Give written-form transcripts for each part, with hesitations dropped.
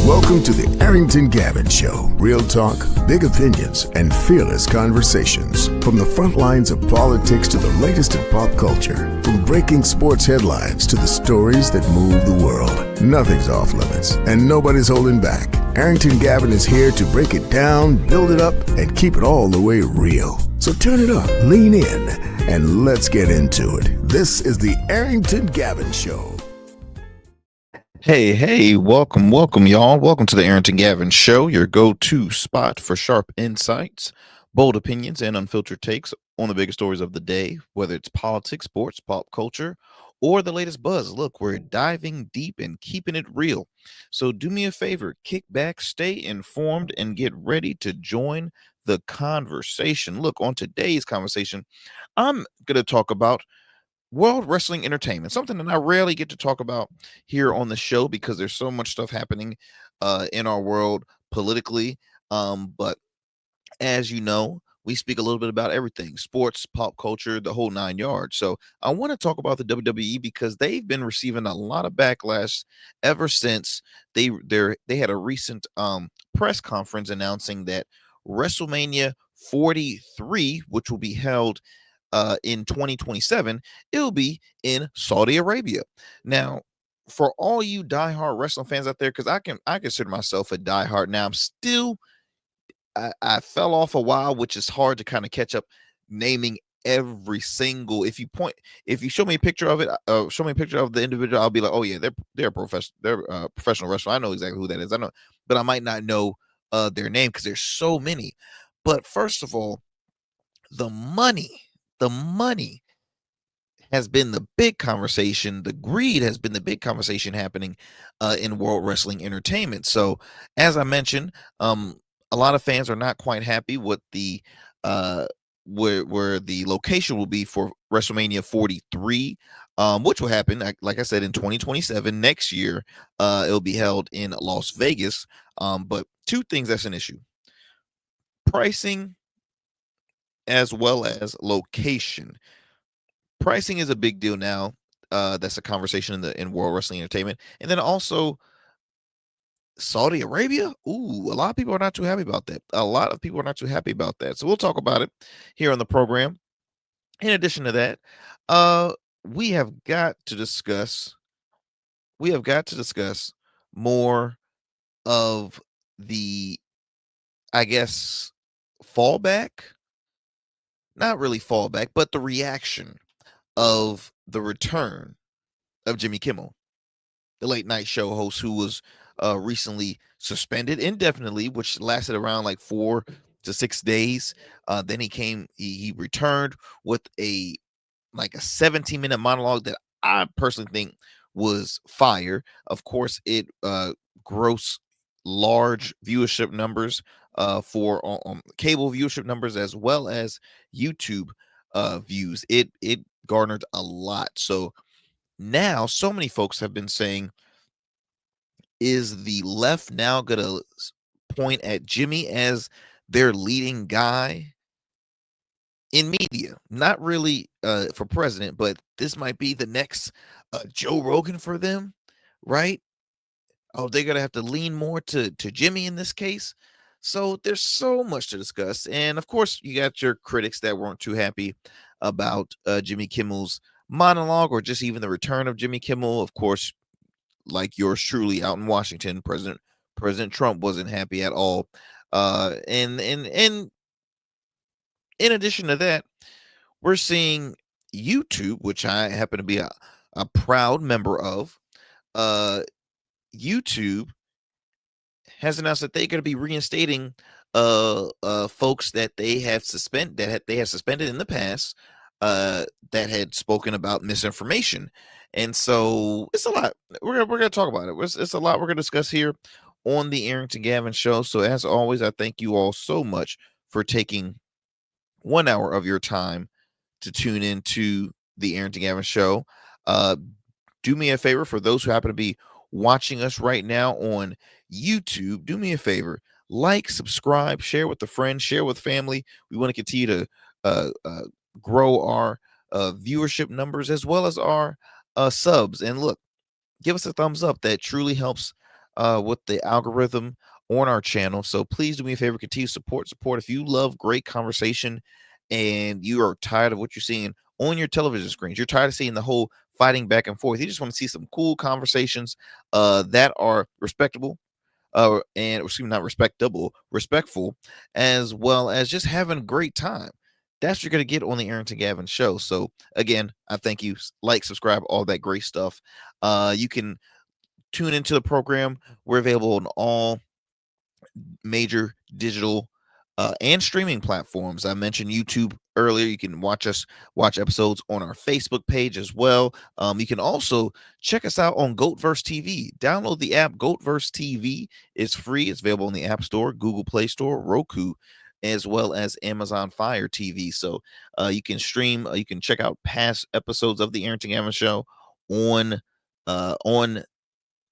Welcome to the Arrington Gavin Show. Real talk, big opinions, and fearless conversations. From the front lines of politics to the latest in pop culture. From breaking sports headlines to the stories that move the world. Nothing's off limits, and nobody's holding back. Arrington Gavin is here to break it down, build it up, and keep it all the way real. So turn it up, lean in, and let's get into it. This is the Arrington Gavin Show. Hey, welcome, y'all. Welcome to the Arrington Gavin Show, your go-to spot for sharp insights, bold opinions, and unfiltered takes on the biggest stories of the day, whether it's politics, sports, pop culture, or the latest buzz. Look, we're diving deep and keeping it real. So do me a favor, kick back, stay informed, and get ready to join the conversation. Look, on today's conversation, I'm going to talk about World Wrestling Entertainment, something that I rarely get to talk about here on the show because there's so much stuff happening in our world politically. But as you know, we speak a little bit about everything, sports, pop culture, the whole nine yards. So I want to talk about the WWE because they've been receiving a lot of backlash ever since they had a recent press conference announcing that WrestleMania 43, which will be held in 2027, it'll be in Saudi Arabia. Now, for all you diehard wrestling fans out there, because I consider myself a diehard now. I fell off a while, which is hard to kind of catch up naming every single. If you show me a picture of it, show me a picture of the individual, I'll be like, oh yeah, they're professional wrestler. I know exactly who that is. I know, but I might not know their name because there's so many. But first of all, the money has been the big conversation. The greed has been the big conversation happening in World Wrestling Entertainment. So, as I mentioned, a lot of fans are not quite happy with the where the location will be for WrestleMania 43, which will happen, like I said, in 2027 next year. It'll be held in Las Vegas. But two things that's an issue: pricing as well as location. Pricing is a big deal now. That's a conversation in World Wrestling Entertainment. And then also Saudi Arabia. Ooh, a lot of people are not too happy about that. So we'll talk about it here on the program. In addition to that, we have got to discuss more of the, I guess, fallback. Not really fallback, but the reaction of the return of Jimmy Kimmel, the late night show host who was recently suspended indefinitely, which lasted around like 4 to 6 days. Then he returned with a 17-minute monologue that I personally think was fire. Of course, it grossed large viewership numbers for cable viewership numbers as well as YouTube views. It garnered a lot. So now so many folks have been saying, is the left now gonna point at Jimmy as their leading guy in media? Not really for president, but this might be the next Joe Rogan for them, right? Oh, they're gonna have to lean more to Jimmy in this case. So there's so much to discuss. And of course, you got your critics that weren't too happy about Jimmy Kimmel's monologue or just even the return of Jimmy Kimmel. Of course, like yours truly out in Washington, President Trump wasn't happy at all. And in addition to that, we're seeing YouTube, which I happen to be a proud member of. YouTube has announced that they're going to be reinstating folks that they have suspended in the past that had spoken about misinformation. And so it's a lot. We're gonna talk about it. It's a lot we're gonna discuss here on the Arrington Gavin Show. So as always, I thank you all so much for taking 1 hour of your time to tune into the Arrington Gavin Show. Do me a favor, for those who happen to be watching us right now on YouTube, do me a favor, like, subscribe, share with a friend, share with family. We want to continue to grow our viewership numbers as well as our subs. And look, give us a thumbs up. That truly helps with the algorithm on our channel. So please do me a favor, continue support. If you love great conversation and you are tired of what you're seeing on your television screens, you're tired of seeing the whole fighting back and forth. You just want to see some cool conversations that are respectable, and excuse me, not respectable, respectful, as well as just having a great time. That's what you're going to get on the Arrington Gavin show. So again, I thank you. Like, subscribe, all that great stuff. You can tune into the program. We're available on all major digital and streaming platforms. I mentioned YouTube earlier. You can watch episodes on our Facebook page as well. You can also check us out on Goatverse TV. Download the app Goatverse TV. It's free. It's available in the App Store, Google Play Store, Roku, as well as Amazon Fire TV. So you can stream. You can check out past episodes of the Arrington Gavin Show on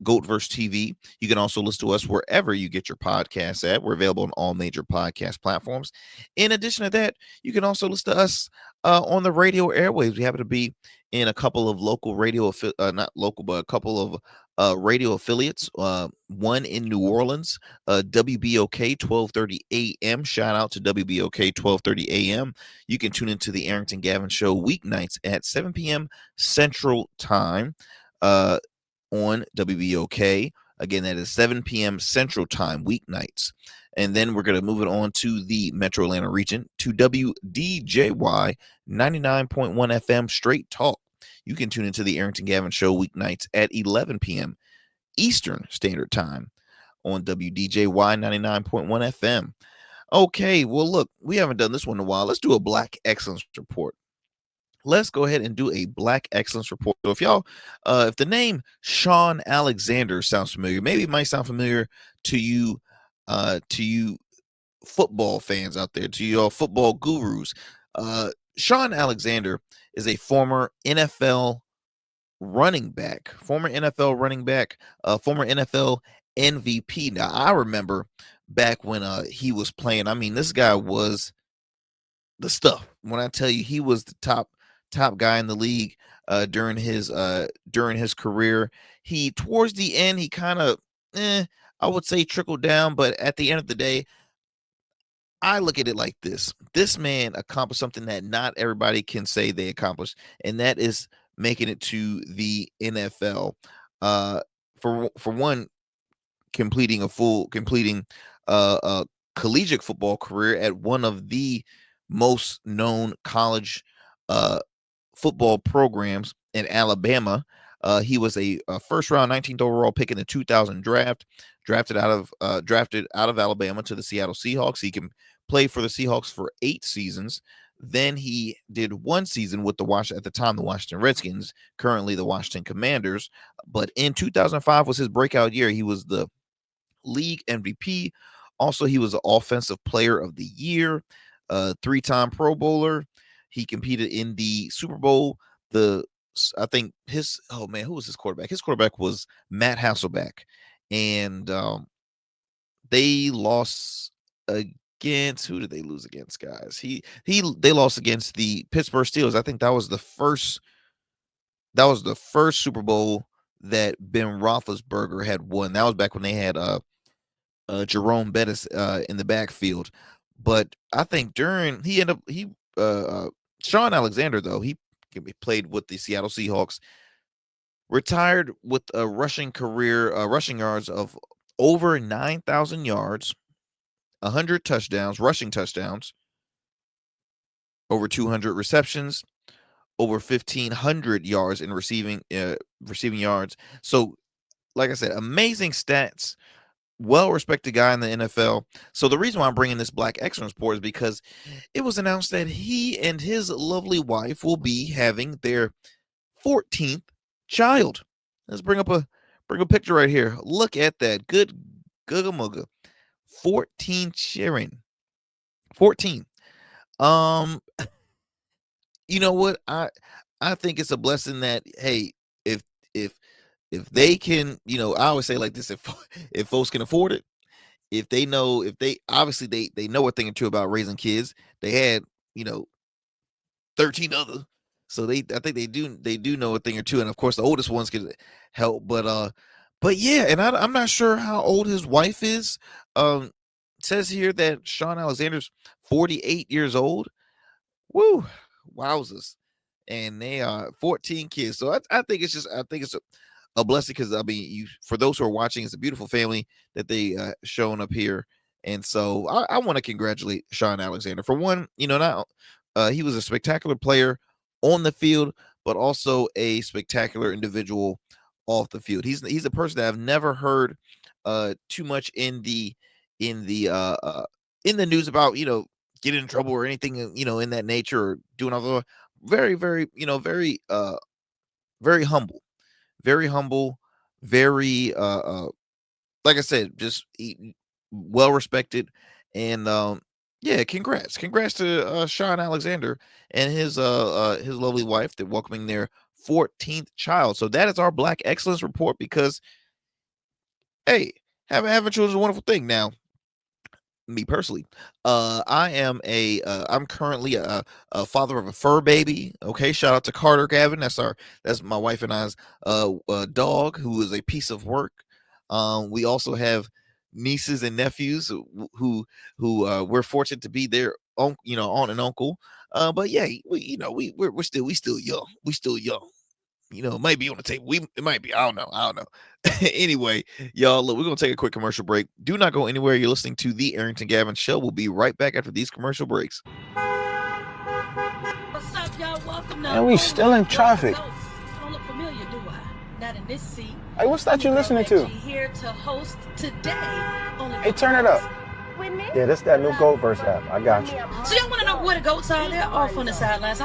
Goatverse TV. You can also listen to us wherever you get your podcasts at. We're available on all major podcast platforms. In addition to that, you can also listen to us on the radio airwaves. We happen to be in a couple of local radio, not local, but a couple of radio affiliates. One in New Orleans, WBOK 1230 AM. Shout out to WBOK 1230 AM. You can tune into the Arrington Gavin Show weeknights at 7 p.m. Central Time. On WBOK. Again, that is 7 p.m. Central Time, weeknights. And then we're going to move it on to the Metro Atlanta region to WDJY 99.1 FM Straight Talk. You can tune into the Arrington Gavin Show weeknights at 11 p.m. Eastern Standard Time on WDJY 99.1 FM. Okay, well, look, we haven't done this one in a while. Let's do a Black Excellence Report. Let's go ahead and do a Black Excellence Report. So if the name Sean Alexander sounds familiar, maybe it might sound familiar to you football fans out there, to your football gurus. Sean Alexander is a former NFL running back, former NFL MVP. Now, I remember back when he was playing. I mean, this guy was the stuff. When I tell you he was the top guy in the league during his career. He towards the end he kind of I would say trickled down, but at the end of the day, I look at it like this. This man accomplished something that not everybody can say they accomplished, and that is making it to the NFL. For one, completing a collegiate football career at one of the most known college football programs in Alabama. He was a first round 19th overall pick in the 2000 draft, drafted out of Alabama to the Seattle Seahawks. He can play for the Seahawks for 8 seasons. Then he did 1 season with the Washington Redskins, currently the Washington Commanders. But in 2005 was his breakout year. He was the league MVP. Also, he was the offensive player of the year, 3-time Pro Bowler. He competed in the Super Bowl. Who was his quarterback? His quarterback was Matt Hasselbeck, and they lost against, who did they lose against, guys? They lost against the Pittsburgh Steelers. I think that was the first Super Bowl that Ben Roethlisberger had won. That was back when they had Jerome Bettis in the backfield. But I think Sean Alexander, though, he played with the Seattle Seahawks, retired with a rushing yards of over 9,000 yards, 100 touchdowns, rushing touchdowns, over 200 receptions, over 1,500 yards in receiving yards. So, like I said, amazing stats. Well-respected guy in the NFL. So the reason why I'm bringing this Black Excellence Report is because it was announced that he and his lovely wife will be having their 14th child. Let's bring a picture right here. Look at that. Good Googa Mooga. 14 cheering. 14. You know what? I think it's a blessing that, hey, if they can, I always say like this, if folks can afford it, if they obviously they know a thing or two about raising kids. They had 13 other, so I think they do know a thing or two, and of course the oldest ones could help. But But yeah, and I'm not sure how old his wife is. Um, it says here that Sean Alexander's 48 years old. Woo, wowzers. And they are 14 kids. So I think it's just, I think it's a blessing because I mean, you, for those who are watching, it's a beautiful family that they shown up here. And so I want to congratulate Sean Alexander for one. You know, not he was a spectacular player on the field, but also a spectacular individual off the field. He's a person that I've never heard too much in the uh, uh in the news about, you know, getting in trouble or anything, you know, in that nature, or doing all. Very, very, you know, very humble, very humble, very like I said, just well respected. And yeah, congrats to Sean Alexander and his lovely wife that welcoming their 14th child. So that is our Black Excellence Report, because hey, having children is a wonderful thing. Now, me personally, I'm currently a father of a fur baby. Okay, shout out to Carter Gavin. That's my wife and I's dog, who is a piece of work. We also have nieces and nephews who we're fortunate to be their you know, aunt and uncle. But yeah, you know, we still young. We still young. You know, it might be on the table. It might be. I don't know. I don't know. Anyway, y'all, look, we're gonna take a quick commercial break. Do not go anywhere. You're listening to the Arrington Gavin Show. We'll be right back after these commercial breaks. What's up, y'all? Welcome to. And we still in traffic. Don't look familiar, do I? Not in this seat. Hey, what's that you listening to? Here to host today. Hey, turn it up. Yeah, this that new GoatVerse app. I got you. So y'all want to know where the goats are? They're off on the sidelines.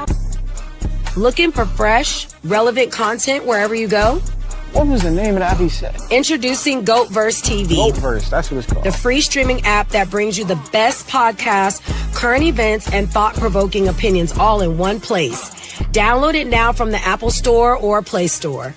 Looking for fresh, relevant content wherever you go? What was the name of that he said? Introducing GOATverse TV. GoatVerse, that's what it's called. The free streaming app that brings you the best podcasts, current events, and thought-provoking opinions all in one place. Download it now from the Apple Store or Play Store.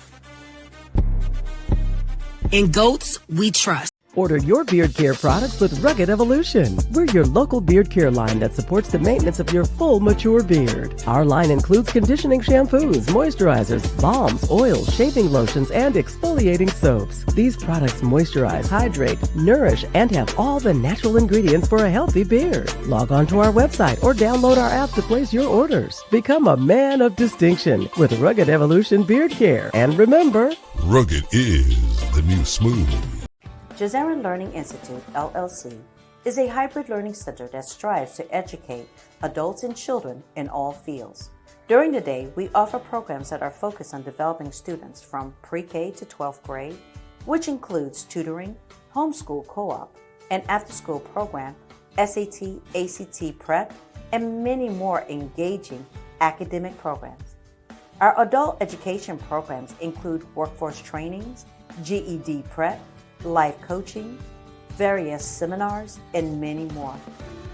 In GOATs, we trust. Order your beard care products with Rugged Evolution. We're your local beard care line that supports the maintenance of your full, mature beard. Our line includes conditioning shampoos, moisturizers, balms, oils, shaving lotions, and exfoliating soaps. These products moisturize, hydrate, nourish, and have all the natural ingredients for a healthy beard. Log on to our website or download our app to place your orders. Become a man of distinction with Rugged Evolution Beard Care. And remember, Rugged is the new smooth. GRASSROOT Learning Institute, LLC, is a hybrid learning center that strives to educate adults and children in all fields. During the day, we offer programs that are focused on developing students from pre-K to 12th grade, which includes tutoring, homeschool co-op, an after-school program, SAT, ACT prep, and many more engaging academic programs. Our adult education programs include workforce trainings, GED prep, life coaching, various seminars, and many more.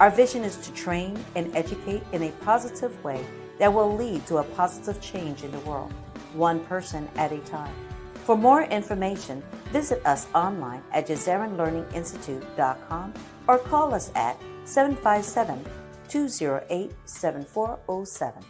Our vision is to train and educate in a positive way that will lead to a positive change in the world, one person at a time. For more information, visit us online at GRASSROOTLearningInstitute.com or call us at 757-208-7407.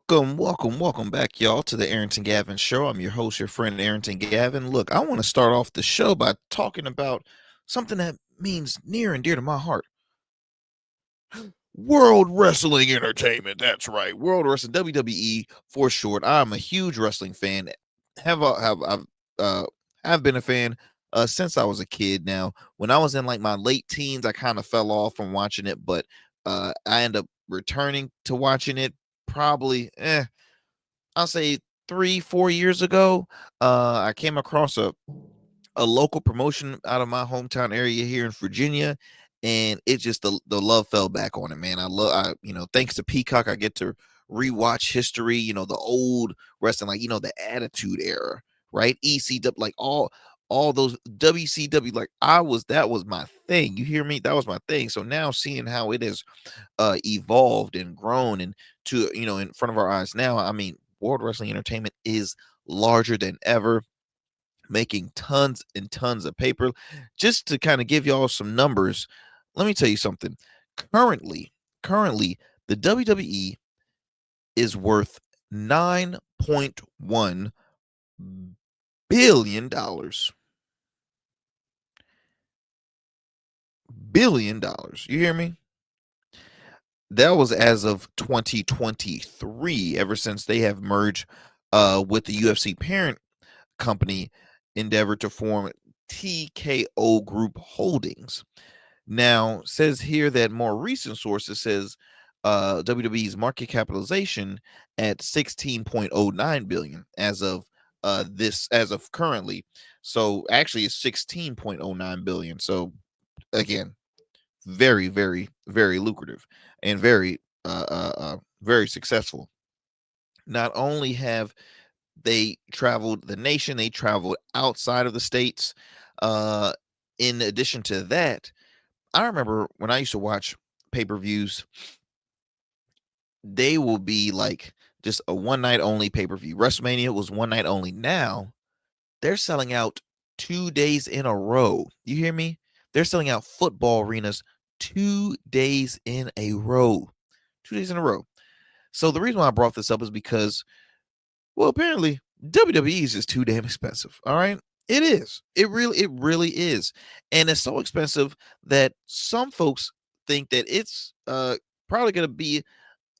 Welcome back, y'all, to the Arrington Gavin Show. I'm your host, your friend, Arrington Gavin. Look, I want to start off the show by talking about something that means near and dear to my heart. World Wrestling Entertainment. That's right. World Wrestling, WWE for short. I'm a huge wrestling fan. I've been a fan since I was a kid. Now, when I was in like my late teens, I kind of fell off from watching it, but I end up returning to watching it probably I'll say 3-4 years ago. I came across a local promotion out of my hometown area here in Virginia, and it just the love fell back on it, man. I you know, thanks to Peacock, I get to rewatch history, you know, the old wrestling, like, you know, the Attitude Era, right? ECW, like all those WCW, like that was my thing. You hear me? That was my thing. So now seeing how it has evolved and grown and to, you know, in front of our eyes now, I mean, World Wrestling Entertainment is larger than ever, making tons and tons of paper. Just to kind of give y'all some numbers, let me tell you something. Currently, the WWE is worth $9.1 billion. Billion dollars. You hear me? That was as of 2023, ever since they have merged with the UFC parent company Endeavor to form TKO Group Holdings. Now, says here that more recent sources says WWE's market capitalization at 16.09 billion as of currently. So actually it's 16.09 billion. So again, very, very, very lucrative and very very successful. Not only have they traveled the nation, they traveled outside of the states. In addition to that, I remember when I used to watch pay-per-views, they will be like just a one night only pay-per-view. WrestleMania was one night only. Now they're selling out 2 days in a row. You hear me? They're selling out football arenas 2 days in a row. 2 days in a row. So the reason why I brought this up is because, well, apparently WWE is just too damn expensive. All right. It is. It really is. And it's so expensive that some folks think that it's probably going to be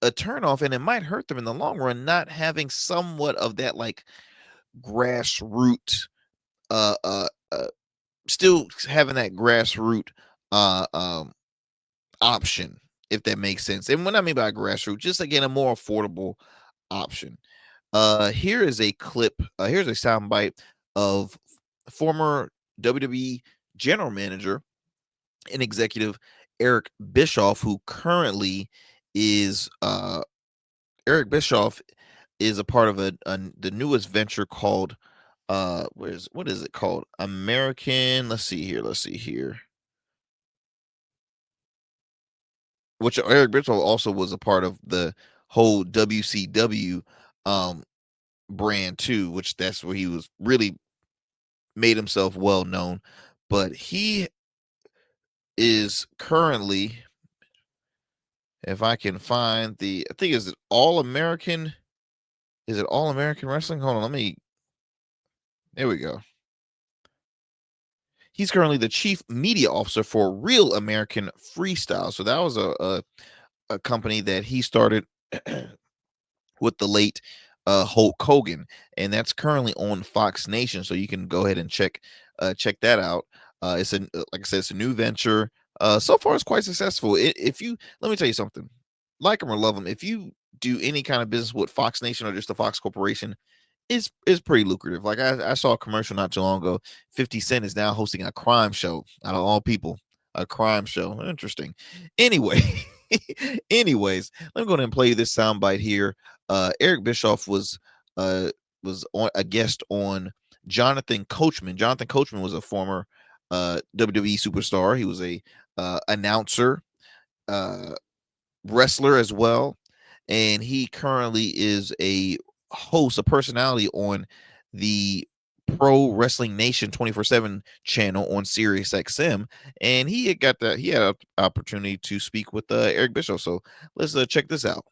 a turnoff, and it might hurt them in the long run not having somewhat of that like grassroots still having that grassroots option, if that makes sense. And what I mean by grassroots, just again a more affordable option. Here is a clip. Here's a soundbite of former WWE general manager and executive Eric Bischoff, who currently is Eric Bischoff is a part of the newest venture called what is it called? American. Let's see here. Which Eric Bischoff also was a part of the whole WCW brand too, which that's where he was really made himself well known. But he is currently, if I can find I think is it All American Wrestling? Hold on, there we go. He's currently the chief media officer for Real American Freestyle. So that was a company that he started with the late Hulk Hogan, and that's currently on Fox Nation. So you can go ahead and check that out. It's like I said, it's a new venture. So far, it's quite successful. If you let me tell you something, like them or love them, if you do any kind of business with Fox Nation or just the Fox Corporation, is pretty lucrative. Like I saw a commercial not too long ago. 50 Cent is now hosting a crime show. Out of all people, a crime show. Interesting. Anyway, anyways, let me go ahead and play you this soundbite here. Eric Bischoff was on a guest on Jonathan Coachman. Jonathan Coachman was a former WWE superstar. He was a announcer, wrestler as well, and he currently is a host, a personality on the Pro Wrestling Nation 24/7 channel on Sirius XM, and he had an opportunity to speak with Eric Bischoff. So let's check this out.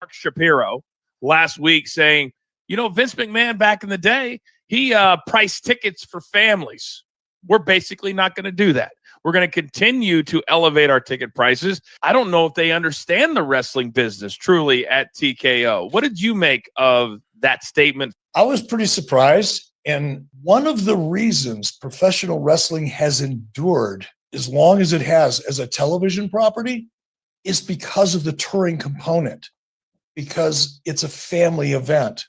Mark Shapiro last week saying, Vince McMahon back in the day, he priced tickets for families. We're basically not going to do that. We're going to continue to elevate our ticket prices. I don't know if they understand the wrestling business truly at TKO. What did you make of that statement? I was pretty surprised. And one of the reasons professional wrestling has endured as long as it has as a television property is because of the touring component, because it's a family event,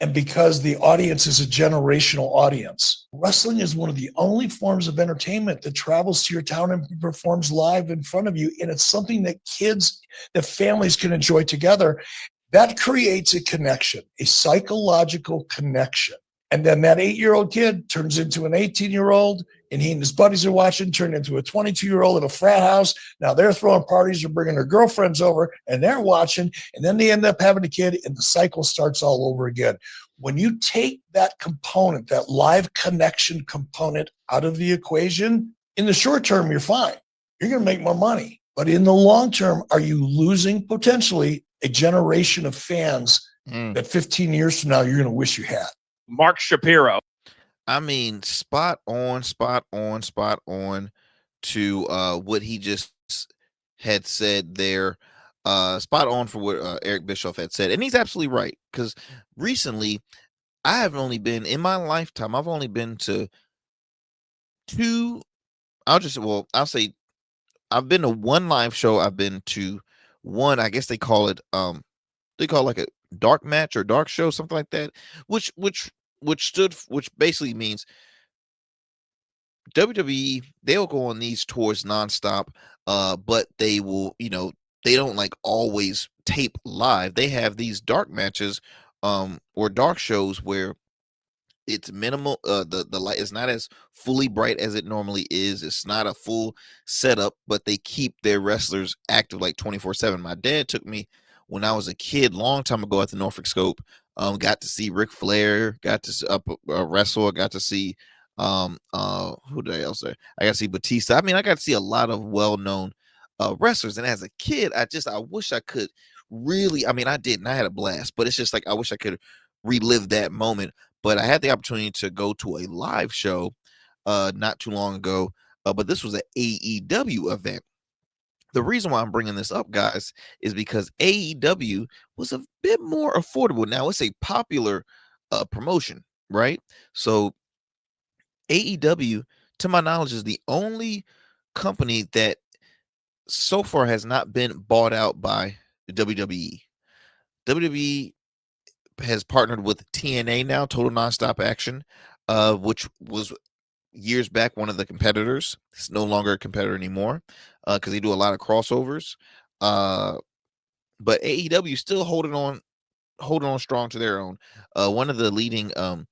and because the audience is a generational audience. Wrestling is one of the only forms of entertainment that travels to your town and performs live in front of you. And it's something that families can enjoy together. That creates a connection, a psychological connection. And then that 8-year-old kid turns into an 18-year-old, and he and his buddies are watching, turn into a 22-year-old in a frat house. Now they're throwing parties or bringing their girlfriends over, and they're watching, and then they end up having a kid, and the cycle starts all over again. When you take that component, that live connection component out of the equation, in the short term, you're fine. You're going to make more money. But in the long term, are you losing potentially a generation of fans that 15 years from now, you're going to wish you had. Mark Shapiro. I mean, spot on to what he just had said there. Spot on for what Eric Bischoff had said. And he's absolutely right. Because recently, I've only been to two. I'll say I've been to one live show. I've been to one, I guess they call it like a dark match or dark show, something like that, which basically means WWE, they'll go on these tours nonstop, but they will, they don't like always tape live. They have these dark matches, or dark shows where it's minimal. The light is not as fully bright as it normally is. It's not a full setup, but they keep their wrestlers active like 24/7. My dad took me when I was a kid, long time ago, at the Norfolk Scope. Got to see Ric Flair, got to wrestle. Got to see who did I else there? I got to see Batista. I mean, I got to see a lot of well-known wrestlers. And as a kid, I wish I could really. I mean, I didn't. I had a blast, but it's just like I wish I could relive that moment. But I had the opportunity to go to a live show not too long ago. But this was an AEW event. The reason why I'm bringing this up, guys, is because AEW was a bit more affordable. Now, it's a popular promotion, right? So AEW, to my knowledge, is the only company that so far has not been bought out by the WWE. WWE has partnered with TNA now, Total Nonstop Action, which was years back one of the competitors. It's no longer a competitor anymore because they do a lot of crossovers. But AEW still holding on strong to their own. One of the leading, one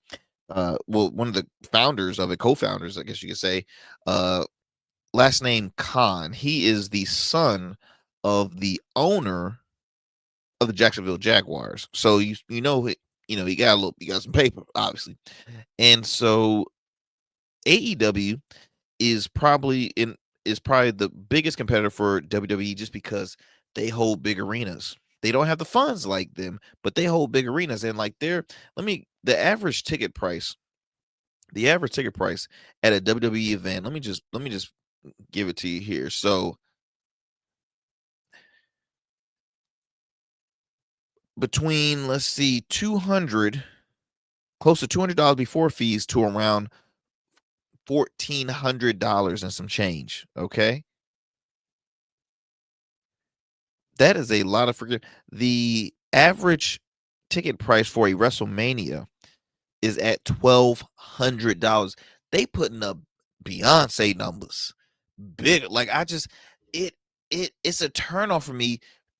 of the founders of it, co-founders, I guess you could say, last name Khan. He is the son of the owner of the Jacksonville Jaguars. So he got some paper, obviously. And so AEW is probably the biggest competitor for WWE just because they hold big arenas. They don't have the funds like them, but they hold big arenas. And like the average ticket price at a WWE event, let me just give it to you here. So between, let's see, close to $200 before fees to around $1,400 and some change. Okay, that is a lot of the average ticket price for a WrestleMania is at $1,200. They putting up Beyonce numbers, big. Like it's a turnoff for me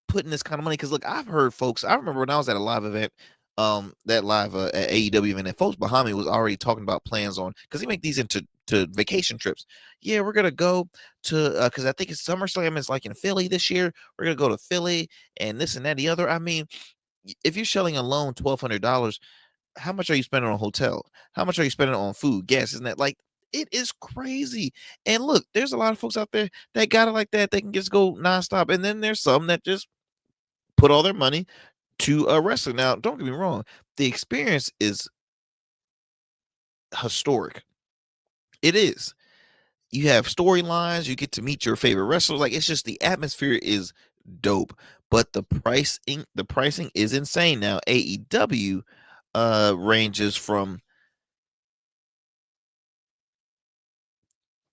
putting this kind of money, because look, I've heard folks. I remember when I was at a live event, at AEW event, and folks behind me was already talking about plans on, because they make these into vacation trips. Yeah, we're gonna go to because I think it's SummerSlam is like in Philly this year. We're gonna go to Philly and this and that the other. I mean, if you're shelling alone $1,200, how much are you spending on a hotel? How much are you spending on food, gas? Isn't that like, it is crazy? And look, there's a lot of folks out there that got it like that. They can just go nonstop, and then there's some that just put all their money to wrestling. Now, don't get me wrong, the experience is historic. It is. You have storylines, you get to meet your favorite wrestlers. Like, it's just, the atmosphere is dope. But the pricing is insane. Now, AEW ranges from,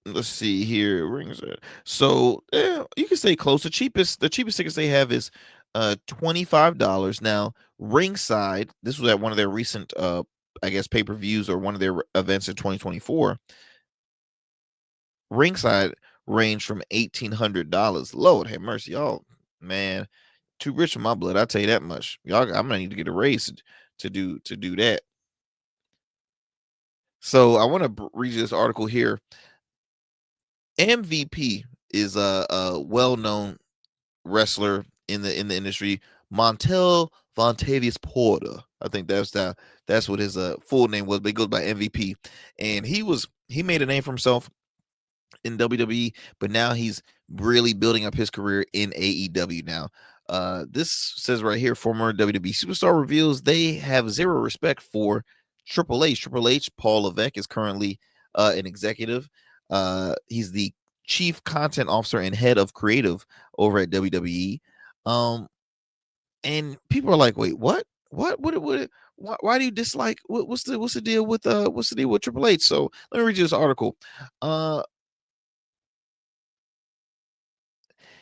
let's see here, rings. So you can say close. The cheapest tickets they have is $25. Now, ringside, this was at one of their recent I guess pay-per-views or one of their events in 2024. Ringside range from $1,800. Lord have mercy, y'all, man, too rich for my blood. I'll tell you that much. Y'all, I'm gonna need to get a raise to do that. So I want to read you this article here. MVP is a well-known wrestler in the industry. Montel Vontavious Porter, I think that's what his full name was, but he goes by MVP. And he made a name for himself in WWE, but now he's really building up his career in AEW now. This says right here, former WWE superstar reveals they have zero respect for Triple H. Triple H, Paul Levesque, is currently an executive. He's the chief content officer and head of creative over at WWE. And people are like, wait, what? Why do you dislike? What's the deal with Triple H? So let me read you this article.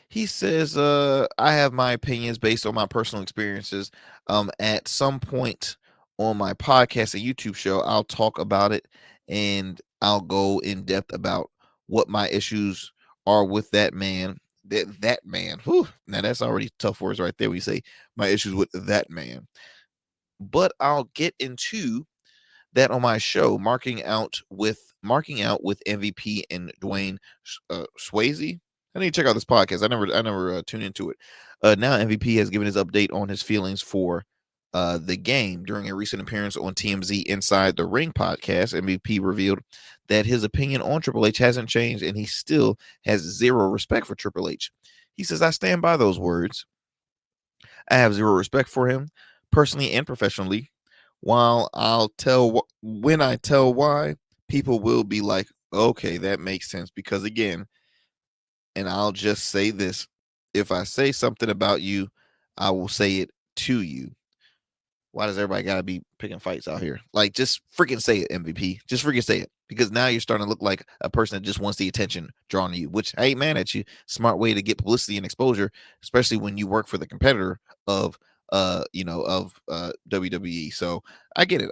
He says, I have my opinions based on my personal experiences. At some point on my podcast and YouTube show, I'll talk about it and I'll go in depth about what my issues are with that man. That man. Whew, now that's already tough words right there when you say my issues with that man. But I'll get into that on my show, marking out with MVP and Dwayne Swayze. I need to check out this podcast. I never tune into it. Now MVP has given his update on his feelings for the game. During a recent appearance on TMZ Inside the Ring podcast, MVP revealed that his opinion on Triple H hasn't changed and he still has zero respect for Triple H. He says, I stand by those words. I have zero respect for him personally and professionally. While when I tell why, people will be like, okay, that makes sense. Because again, and I'll just say this, if I say something about you, I will say it to you. Why does everybody got to be picking fights out here? Like, just freaking say it, MVP. Just freaking say it. Because now you're starting to look like a person that just wants the attention drawn to you, which I ain't mad at you. Smart way to get publicity and exposure, especially when you work for the competitor of WWE. So I get it.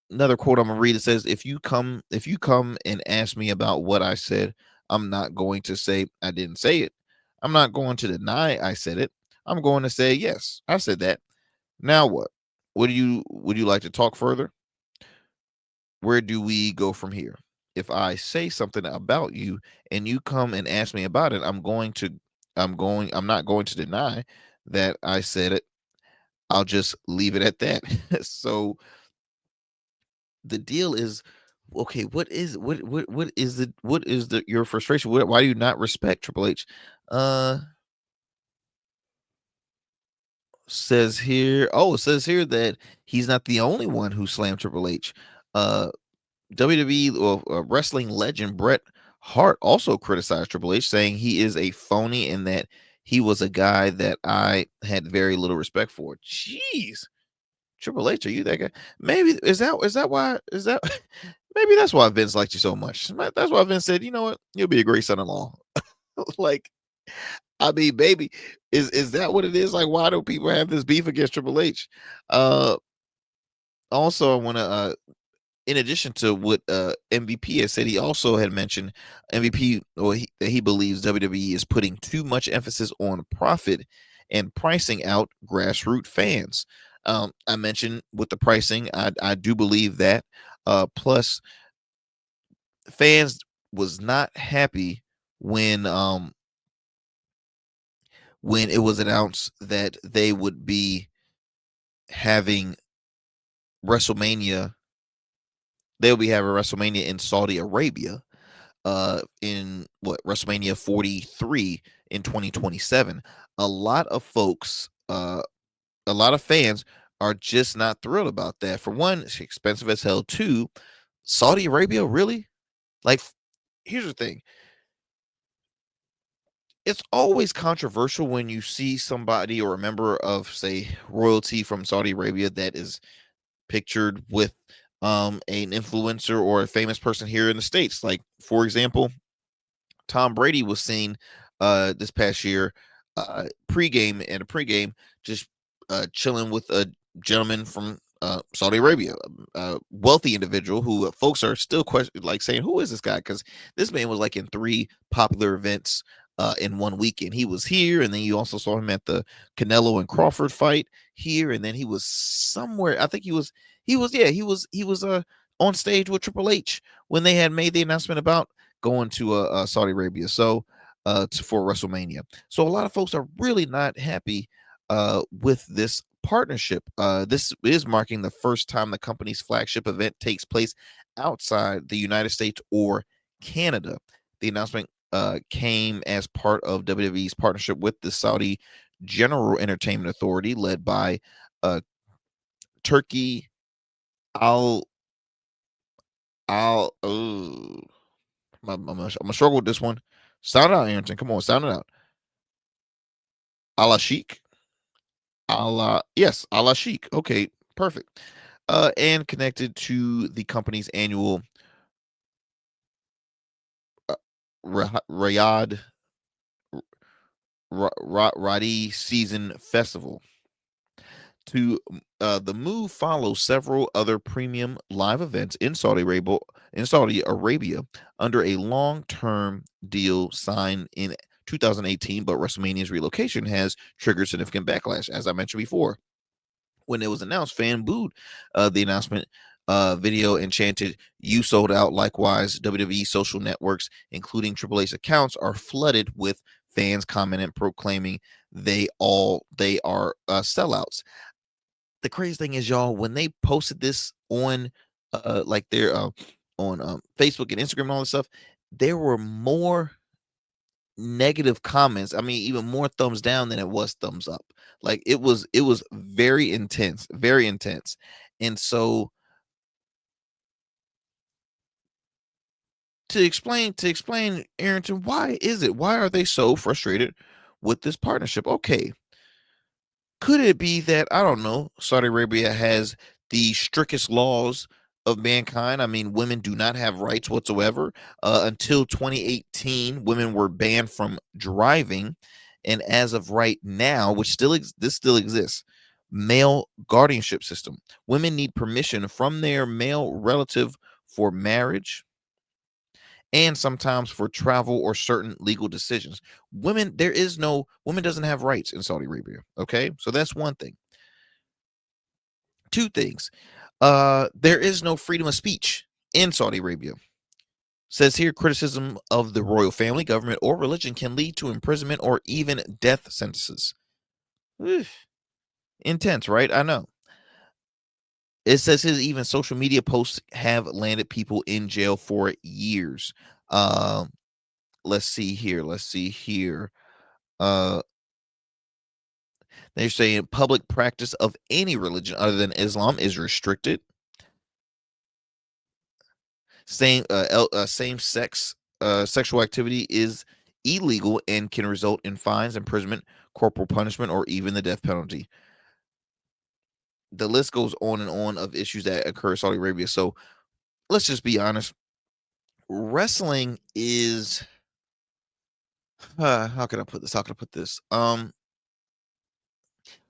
Another quote I'm gonna read, it says, if you come and ask me about what I said, I'm not going to say I didn't say it. I'm not going to deny I said it. I'm going to say, yes, I said that. Now what? Would you like to talk further? Where do we go from here? If I say something about you and you come and ask me about it, I'm not going to deny that I said it. I'll just leave it at that. So the deal is, okay, what is your frustration? Why do you not respect Triple H? It says here that he's not the only one who slammed Triple H. WWE wrestling legend Bret Hart also criticized Triple H, saying he is a phony and that he was a guy that I had very little respect for. Jeez, Triple H, are you that guy? Maybe is that why maybe that's why Vince liked you so much. That's why Vince said, you know what, you'll be a great son-in-law. Like, I mean, baby, is that what it is? Like, why do people have this beef against Triple H? Also, I want to in addition to what MVP has said, he also had mentioned MVP, or he believes WWE is putting too much emphasis on profit and pricing out grassroots fans. I mentioned with the pricing, I do believe that. Plus, fans was not happy when it was announced that they would be having WrestleMania. They'll be having WrestleMania in Saudi Arabia, in WrestleMania 43 in 2027. A lot of folks, a lot of fans are just not thrilled about that. For one, it's expensive as hell. Two, Saudi Arabia, really? Like, here's the thing. It's always controversial when you see somebody or a member of, say, royalty from Saudi Arabia that is pictured with an influencer or a famous person here in the States. Like, for example, Tom Brady was seen this past year pregame just chilling with a gentleman from Saudi Arabia, a wealthy individual who folks are still saying, who is this guy? Because this man was like in 3 popular events in one weekend. He was here, and then you also saw him at the Canelo and Crawford fight here, and then he was somewhere. I think he was on stage with Triple H when they had made the announcement about going to Saudi Arabia, so for WrestleMania. So a lot of folks are really not happy with this partnership. This is marking the first time the company's flagship event takes place outside the United States or Canada. The announcement came as part of WWE's partnership with the Saudi General Entertainment Authority, led by Turkey I'm gonna struggle with this one. Sound it out, Arrington. Come on, sound it out. Ala Sheikh. Ala Sheikh. Okay, perfect. And connected to the company's annual Riyadh Radi Season Festival. The move follows several other premium live events in Saudi Arabia under a long-term deal signed in 2018, but WrestleMania's relocation has triggered significant backlash. As I mentioned before, when it was announced, fan booed the announcement video and chanted, "You sold out." Likewise, WWE social networks, including Triple H accounts, are flooded with fans commenting, proclaiming they are sellouts. The crazy thing is, y'all, when they posted this on like their on Facebook and Instagram and all this stuff, there were more negative comments. I mean, even more thumbs down than it was thumbs up. Like it was very intense, very intense. And so to explain, Arrington, why are they so frustrated with this partnership? Okay. Could it be that, I don't know, Saudi Arabia has the strictest laws of mankind? I mean, women do not have rights whatsoever. Until 2018, women were banned from driving. And as of right now, which this still exists, male guardianship system. Women need permission from their male relative for marriage and sometimes for travel or certain legal decisions. Women doesn't have rights in Saudi Arabia. Okay, so that's one thing. Two things. There is no freedom of speech in Saudi Arabia. Says here, criticism of the royal family, government, or religion can lead to imprisonment or even death sentences. Intense, right? I know. It says his even social media posts have landed people in jail for years. Let's see here. They're saying public practice of any religion other than Islam is restricted. Same-sex sexual activity is illegal and can result in fines, imprisonment, corporal punishment, or even the death penalty. The list goes on and on of issues that occur in Saudi Arabia. So let's just be honest. Wrestling is how can I put this?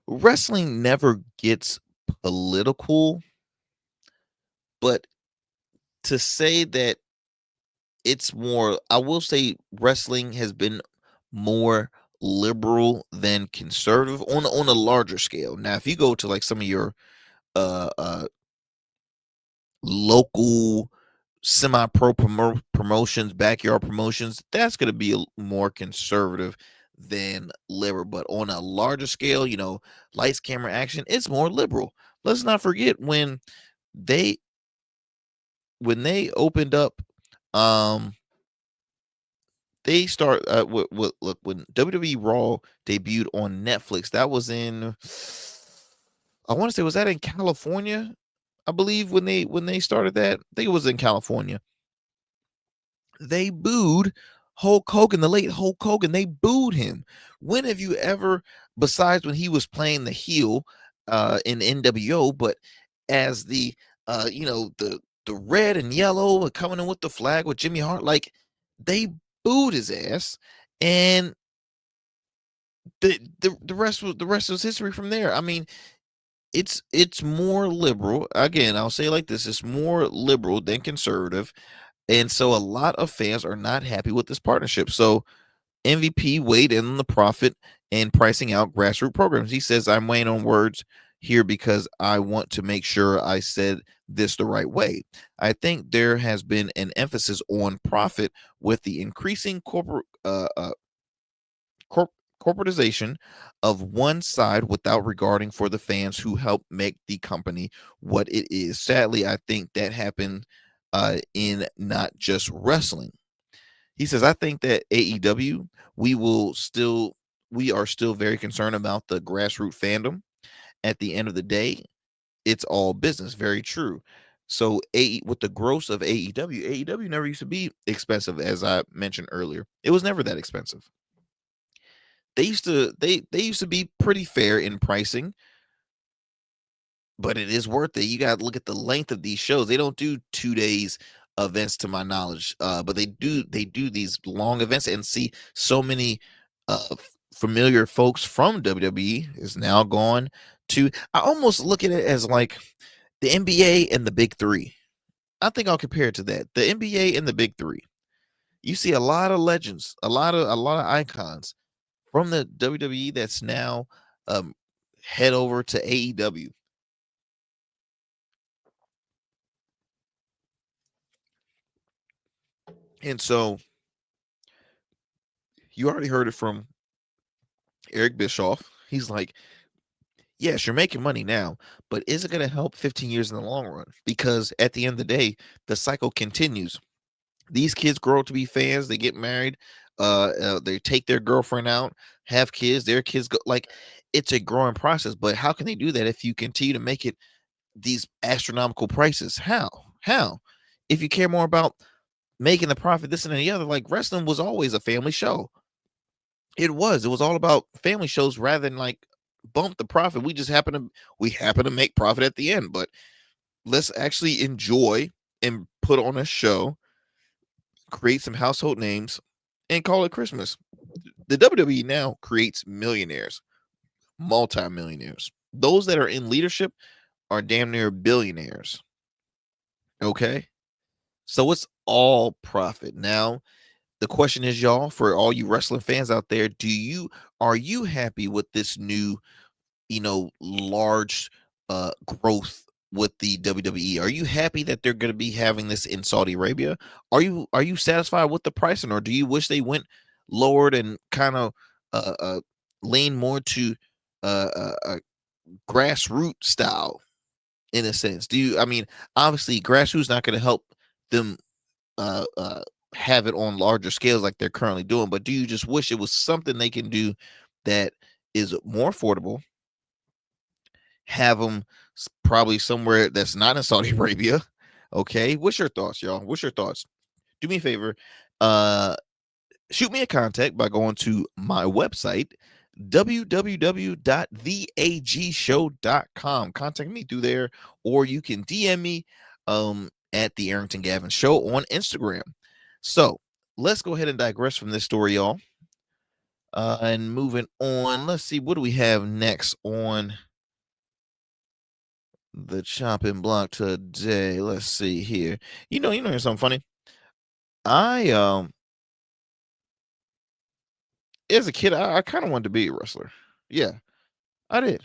Wrestling never gets political, but to say that it's more, I will say wrestling has been more liberal than conservative on a larger scale. Now, if you go to like some of your local semi-pro promotions, backyard promotions, that's going to be more conservative than liberal. But on a larger scale, lights, camera, action, it's more liberal. Let's not forget when they opened up, they start look, when WWE Raw debuted on Netflix, that was in, I want to say, was that in California? I believe when they started that, I think it was in California. They booed Hulk Hogan, the late Hulk Hogan. They booed him. When have you ever, besides when he was playing the heel in NWO, but as the the red and yellow coming in with the flag with Jimmy Hart, like they booed his ass, and the rest was history from there. I mean, it's more liberal. Again, I'll say it like this: it's more liberal than conservative. And so a lot of fans are not happy with this partnership. So MVP weighed in on the profit and pricing out grassroots programs. He says, "I'm weighing on words here because I want to make sure I said this the right way. I think there has been an emphasis on profit with the increasing corporatization of one side without regarding for the fans who help make the company what it is. Sadly, I think that happened in not just wrestling." He says, I think that AEW, we are still very concerned about the grassroots fandom. At the end of the day, it's all business. Very true. So with the growth of AEW never used to be expensive, as I mentioned earlier. It was never that expensive. They used to be pretty fair in pricing, but it is worth it. You got to look at the length of these shows. They don't do 2 days events, to my knowledge, but they do these long events, and see so many familiar folks from WWE is now gone to. I almost look at it as like the NBA and the Big Three. I think I'll compare it to that. The NBA and the Big Three. You see a lot of legends, a lot of icons from the WWE that's now head over to AEW. And so you already heard it from Eric Bischoff. He's like, yes, you're making money now, but is it going to help 15 years in the long run? Because at the end of the day, the cycle continues. These kids grow up to be fans. They get married. They take their girlfriend out, have kids. Their kids go, like, it's a growing process. But how can they do that if you continue to make it these astronomical prices? How? If you care more about making the profit, this and the other, like wrestling was always a family show. It was all about family shows rather than like bump the profit. We happen to make profit at the end, but let's actually enjoy and put on a show, create some household names, and call it Christmas. The WWE now creates millionaires, multi-millionaires. Those that are in leadership are damn near billionaires. Okay? So it's all profit. Now, the question is, y'all, for all you wrestling fans out there, are you happy with this new, large growth with the WWE? Are you happy that they're going to be having this in Saudi Arabia? Are you satisfied with the pricing, or do you wish they went lowered and kind of lean more to grassroots style in a sense? Obviously grassroots not going to help them have it on larger scales like they're currently doing, but do you just wish it was something they can do that is more affordable, have them probably somewhere that's not in Saudi Arabia? Okay, what's your thoughts, y'all? What's your thoughts? Do me a favor, shoot me a contact by going to my website, www.theagshow.com. Contact me through there, or you can DM me at the Arrington Gavin Show on Instagram. So let's go ahead and digress from this story, y'all. And moving on, let's see, what do we have next on the chopping block today? Let's see here. Here's something funny. I as a kid, I kind of wanted to be a wrestler. Yeah, I did.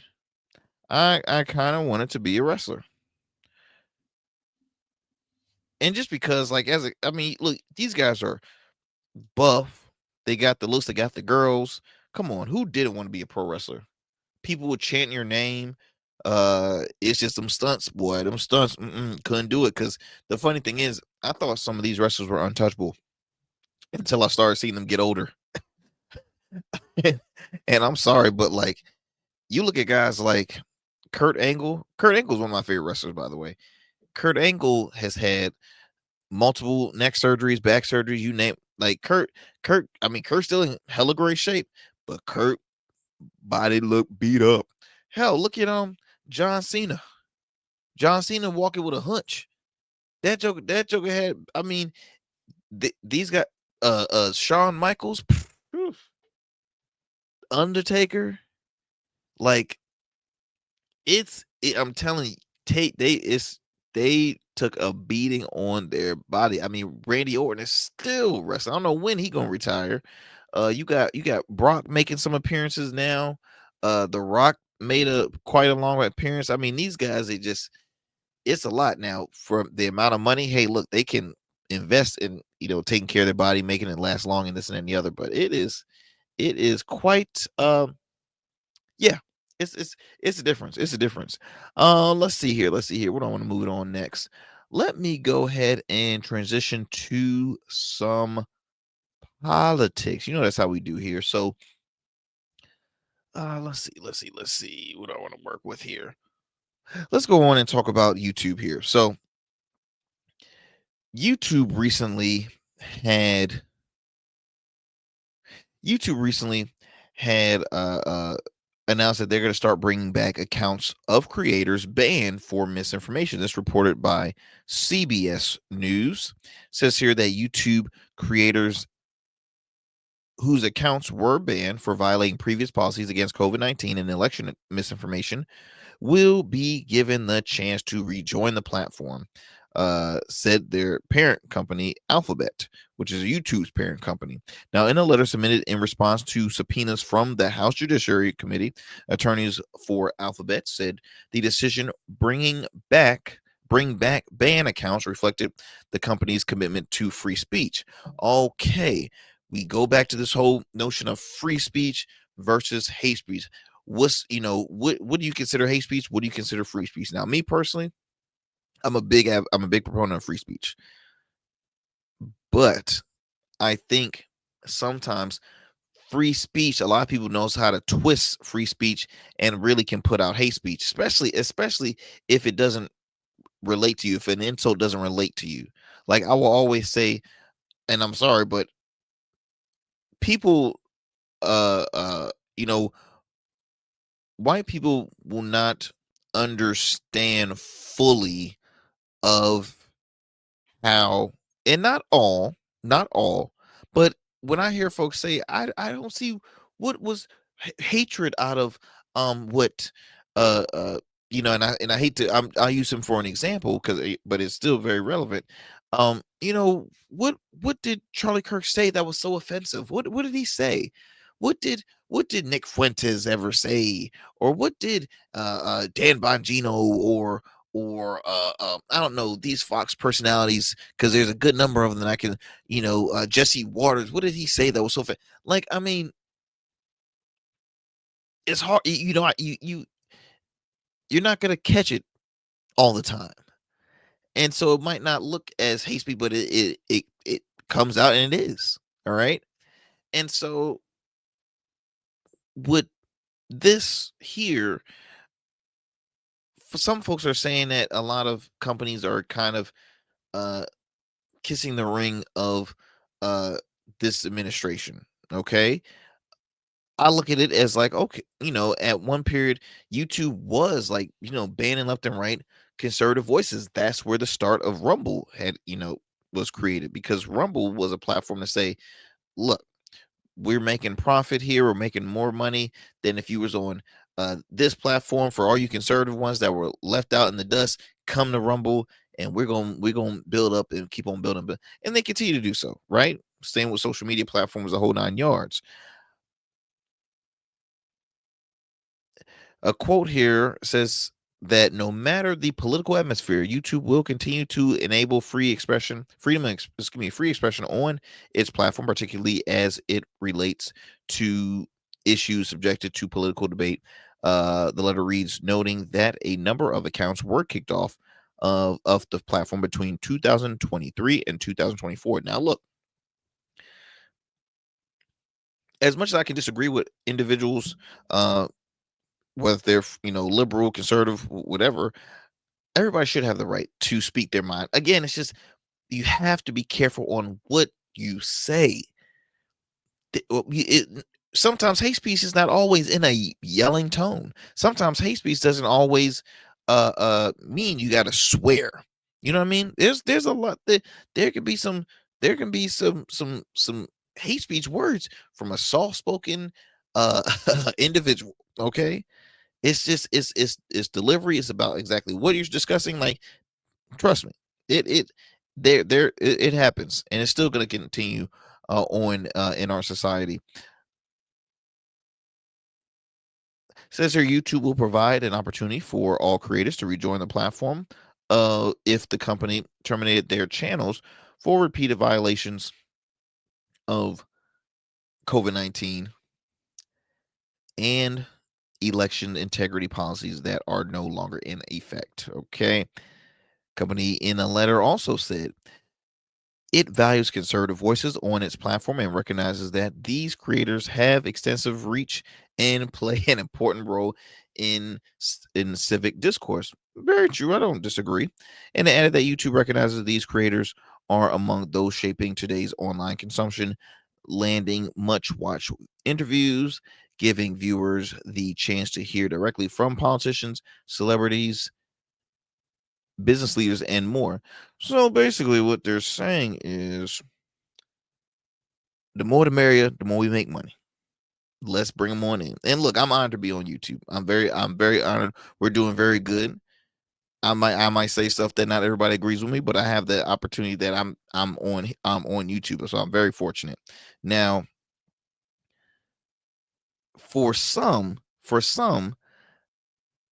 I kind of wanted to be a wrestler. And just because, like, look, these guys are buff. They got the looks. They got the girls. Come on, who didn't want to be a pro wrestler? People would chant your name. It's just some stunts, boy. Them stunts, couldn't do it. Because the funny thing is, I thought some of these wrestlers were untouchable until I started seeing them get older. And I'm sorry, but like, you look at guys like Kurt Angle. Kurt Angle's one of my favorite wrestlers, by the way. Kurt Angle has had multiple neck surgeries, back surgeries, you name. Like Kurt's still in hella great shape, but Kurt body look beat up. Hell, look at John Cena. John Cena walking with a hunch. That joker had. These got Shawn Michaels, Undertaker. Like, I'm telling you, they took a beating on their body. Randy Orton is still wrestling. I don't know when he gonna retire. You got Brock making some appearances now. The Rock made quite a long appearance. These guys, it's a lot now for the amount of money. Hey, look, they can invest in taking care of their body, making it last long, and this and the other. But it is quite yeah. It's a difference. It's a difference. Let's see here. What do I want to move it on next? Let me go ahead and transition to some politics. You know, that's how we do here. So let's see. What do I want to work with here? Let's go on and talk about YouTube here. So YouTube recently had announced that they're going to start bringing back accounts of creators banned for misinformation. This reported by CBS News. It says here that YouTube creators whose accounts were banned for violating previous policies against COVID-19 and election misinformation will be given the chance to rejoin the platform, said their parent company, Alphabet, which is YouTube's parent company. Now, in a letter submitted in response to subpoenas from the House Judiciary Committee, attorneys for Alphabet said the decision bring back ban accounts reflected the company's commitment to free speech. Okay, we go back to this whole notion of free speech versus hate speech. What do you consider hate speech? What do you consider free speech? Now, me personally, I'm a big proponent of free speech, but I think sometimes free speech, a lot of people knows how to twist free speech and really can put out hate speech, especially if it doesn't relate to you, if an insult doesn't relate to you. Like I will always say, and I'm sorry, but people, you know, white people will not understand fully of how, and not all, but when I hear folks say, I don't see what was hatred out of what uh uh and I hate to I'll use him for an example because but it's still very relevant. What did Charlie Kirk say that was so offensive? What did he say? What did Nick Fuentes ever say? Or what did Dan Bongino or I don't know, these Fox personalities, because there's a good number of them that I can, Jesse Waters. What did he say that was so like? I mean, it's hard. You're not gonna catch it all the time, and so it might not look as hate speech, but it comes out and it is. All right, and so with this here, for some folks are saying that a lot of companies are kind of uh kissing the ring of this administration. Okay, I look at it as like, okay, at one period YouTube was like, banning left and right conservative voices. That's where the start of Rumble had, was created, because Rumble was a platform to say, look, we're making profit here, we're making more money than if you was on this platform. For all you conservative ones that were left out in the dust, come to Rumble, and we're gonna build up and keep on building. And they continue to do so, right? Same with social media platforms, the whole 9 yards. A quote here says that no matter the political atmosphere, YouTube will continue to enable free expression on its platform, particularly as it relates to issues subjected to political debate. The letter reads, noting that a number of accounts were kicked off of the platform between 2023 and 2024. Now, look, as much as I can disagree with individuals, whether they're liberal, conservative, whatever, everybody should have the right to speak their mind. Again, it's just you have to be careful on what you say. Sometimes hate speech is not always in a yelling tone. Sometimes hate speech doesn't always mean you got to swear. You know what I mean? There's a lot that there can be some hate speech words from a soft spoken individual. Okay, it's just it's delivery. It's about exactly what you're discussing. Like, trust me, it happens, and it's still going to continue on in our society. Says here, YouTube will provide an opportunity for all creators to rejoin the platform if the company terminated their channels for repeated violations of COVID-19 and election integrity policies that are no longer in effect. Okay. Company in a letter also said It values conservative voices on its platform and recognizes that these creators have extensive reach and play an important role in civic discourse. Very true. I don't disagree. And it added that YouTube recognizes these creators are among those shaping today's online consumption, landing much watch interviews, giving viewers the chance to hear directly from politicians, celebrities, business leaders, and more. So basically, what they're saying is the more the merrier, the more we make money. Let's bring them on in. And look, I'm honored to be on YouTube. I'm very honored. We're doing very good. I might say stuff that not everybody agrees with me, but I have the opportunity that I'm on YouTube, so I'm very fortunate. Now, for some,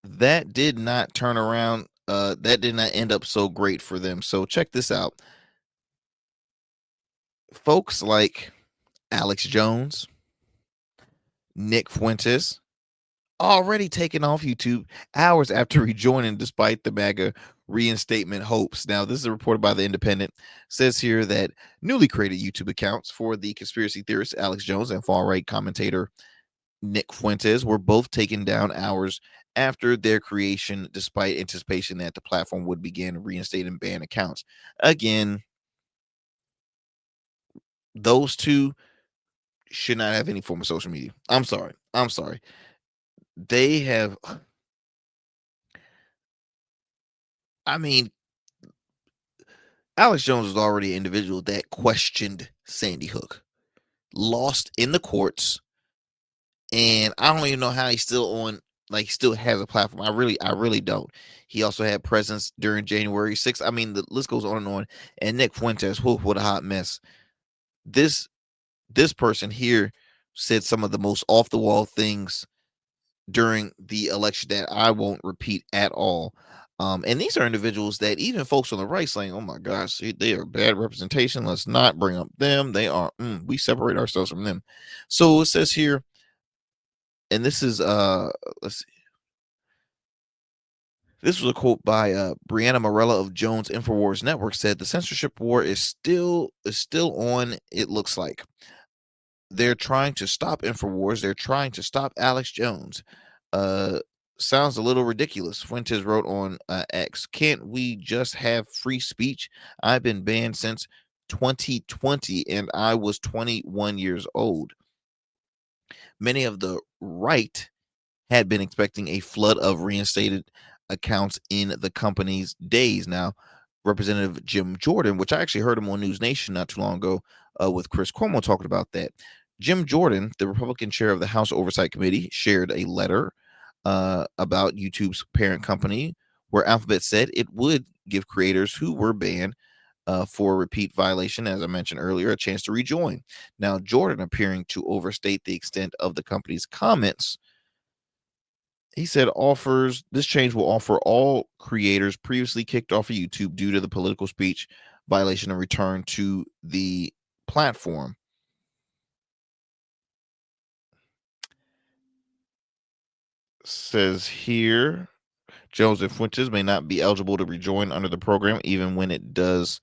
that did not turn around. That did not end up so great for them. So check this out. Folks like Alex Jones, Nick Fuentes, already taken off YouTube hours after rejoining despite the MAGA reinstatement hopes. Now, this is reported by The Independent. Says here that newly created YouTube accounts for the conspiracy theorist Alex Jones and far-right commentator Nick Fuentes were both taken down hours after their creation, despite anticipation that the platform would begin reinstating banned accounts. Again, those two should not have any form of social media. I'm sorry. They have, I mean, Alex Jones was already an individual that questioned Sandy Hook, lost in the courts, and I don't even know how he's still on, like, still has a platform. I really don't. He also had presence during January 6th. I mean, the list goes on and on. And Nick Fuentes, whoa, what a hot mess. This person here said some of the most off the wall things during the election that I won't repeat at all. And these are individuals that even folks on the right saying, "Oh my gosh, they are bad representation. Let's not bring up them. They are. We separate ourselves from them." So it says here, and this is let's see. This was a quote by Brianna Morella of Jones Infowars Network. Said the censorship war is still on. It looks like they're trying to stop Infowars. They're trying to stop Alex Jones. Sounds a little ridiculous. Fuentes wrote on X, "Can't we just have free speech? I've been banned since 2020 and I was 21 years old." Many of the right had been expecting a flood of reinstated accounts in the company's days. Now, Representative Jim Jordan, which I actually heard him on News Nation not too long ago with Chris Cuomo talking about that. Jim Jordan, the Republican chair of the House Oversight Committee, shared a letter about YouTube's parent company, where Alphabet said it would give creators who were banned for repeat violation, as I mentioned earlier, a chance to rejoin. Now, Jordan, appearing to overstate the extent of the company's comments, he said this change will offer all creators previously kicked off of YouTube due to the political speech violation a return to the platform. Says here, Jones and Fuentes may not be eligible to rejoin under the program even when it does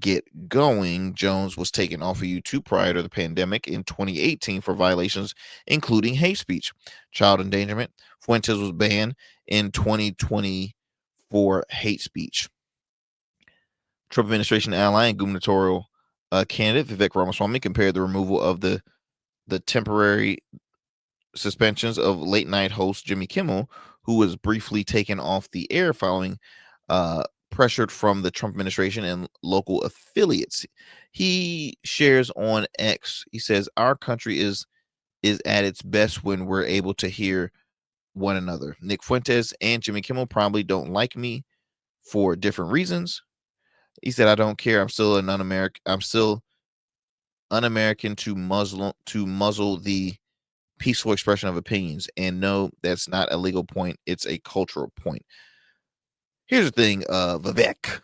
get going. Jones was taken off of YouTube prior to the pandemic in 2018 for violations including hate speech, child endangerment. Fuentes was banned in 2020 for hate speech. Trump administration ally and gubernatorial candidate Vivek Ramaswamy compared the removal of the temporary suspensions of late night host Jimmy Kimmel, who was briefly taken off the air following pressured from the Trump administration and local affiliates. He shares on X, he says, "Our country is at its best when we're able to hear one another. Nick Fuentes and Jimmy Kimmel probably don't like me for different reasons." He said, "I don't care. I'm still un-American to muzzle the peaceful expression of opinions. And no, that's not a legal point. It's a cultural point." Here's the thing, Vivek.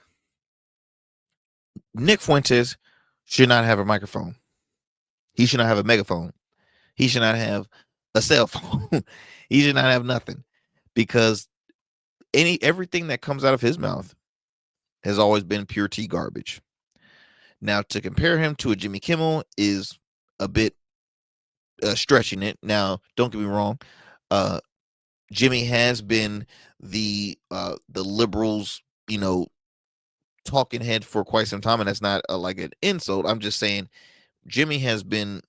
Nick Fuentes should not have a microphone. He should not have a megaphone. He should not have a cell phone. He should not have nothing, because everything that comes out of his mouth has always been pure tea garbage. Now, to compare him to a Jimmy Kimmel is a bit stretching it. Now, don't get me wrong. Jimmy has been the liberals, talking head for quite some time, and that's not like an insult. I'm just saying Jimmy has been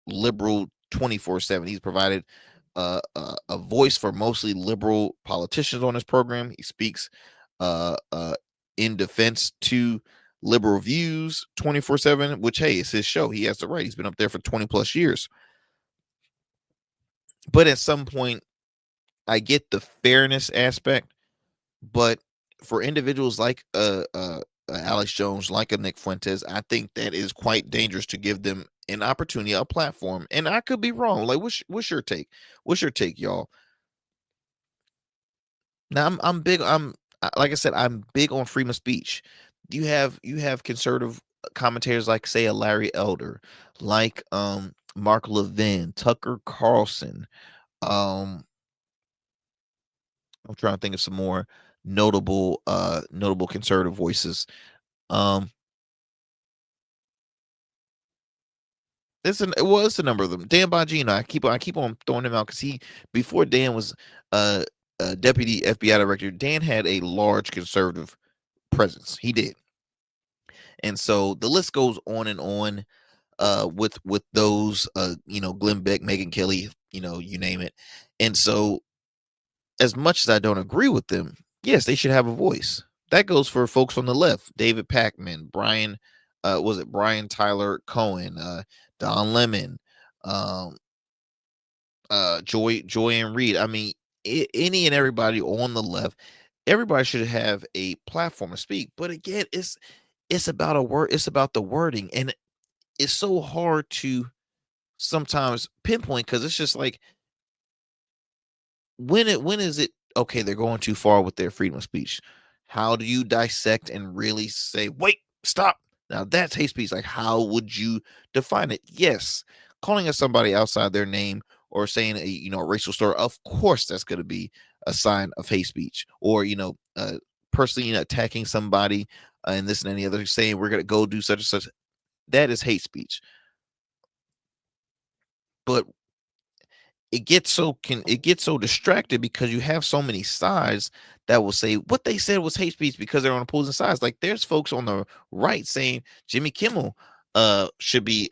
liberal 24/7. He's provided a voice for mostly liberal politicians on his program. He speaks in defense to liberal views 24/7, which, hey, it's his show. He has the right. He's been up there for 20 plus years. But at some point, I get the fairness aspect, but for individuals like Alex Jones, like a Nick Fuentes, I think that is quite dangerous to give them an opportunity, a platform. And I could be wrong. Like, what's your take? What's your take, y'all? Now, I'm big. Like I said, I'm big on freedom of speech. You have conservative commentators like, say, a Larry Elder, like Mark Levin, Tucker Carlson. I'm trying to think of some more notable conservative voices. It's a number of them. Dan Bongino, I keep on throwing him out because before Dan was deputy FBI director, Dan had a large conservative presence. He did. And so the list goes on and on with those Glenn Beck, Megyn Kelly, you name it. And so, as much as I don't agree with them, yes, they should have a voice. That goes for folks on the left: David Pakman, Brian Tyler Cohen, Don Lemon, Joy and Reed. I mean, any and everybody on the left, everybody should have a platform to speak. But again, it's about it's about the wording, and it's so hard to sometimes pinpoint, because it's just like, when is it okay they're going too far with their freedom of speech? How do you dissect and really say, wait, stop, now that's hate speech? Like, how would you define it? Yes, calling us somebody outside their name, or saying a racial slur, of course that's going to be a sign of hate speech. Or personally attacking somebody, and this and any other, saying we're going to go do such and such, that is hate speech. But it gets so distracted because you have so many sides that will say what they said was hate speech because they're on opposing sides. Like, there's folks on the right saying Jimmy Kimmel should be